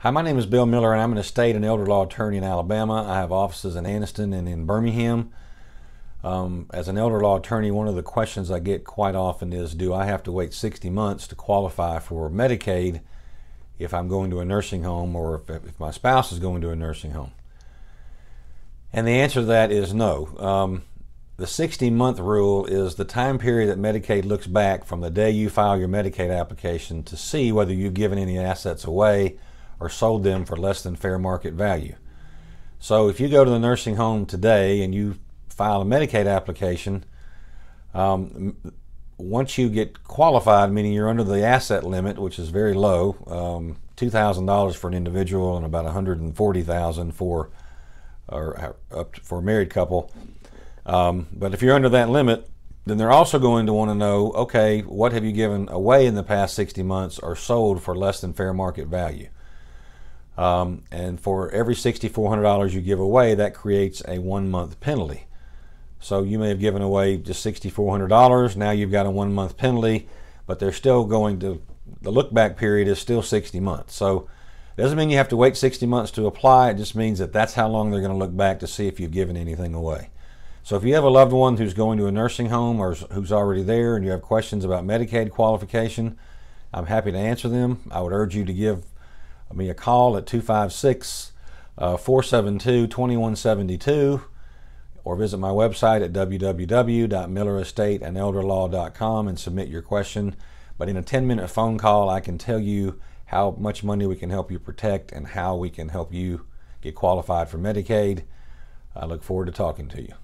Hi, my name is Bill Miller, and I'm an estate and elder law attorney in Alabama. I have offices in Anniston and in Birmingham. As an elder law attorney, one of the questions I get quite often is, do I have to wait 60 months to qualify for Medicaid if I'm going to a nursing home, or if my spouse is going to a nursing home? And the answer to that is no. The 60-month rule is the time period that Medicaid looks back from the day you file your Medicaid application to see whether you've given any assets away or sold them for less than fair market value. So if you go to the nursing home today and you file a Medicaid application, once you get qualified, meaning you're under the asset limit, which is very low, $2,000 for an individual and about $140,000 for a married couple. But if you're under that limit, then they're also going to want to know, okay, what have you given away in the past 60 months or sold for less than fair market value? And for every $6,400 you give away, that creates a 1-month penalty. So you may have given away just $6,400. Now you've got a 1-month penalty, but they're still going to, the look-back period is still 60 months. So it doesn't mean you have to wait 60 months to apply. It just means that that's how long they're going to look back to see if you've given anything away. So if you have a loved one who's going to a nursing home or who's already there and you have questions about Medicaid qualification, I'm happy to answer them. I would urge you to give me a call at 256-472-2172 or visit my website at www.millerestateandelderlaw.com and submit your question. But in a 10-minute phone call, I can tell you how much money we can help you protect and how we can help you get qualified for Medicaid. I look forward to talking to you.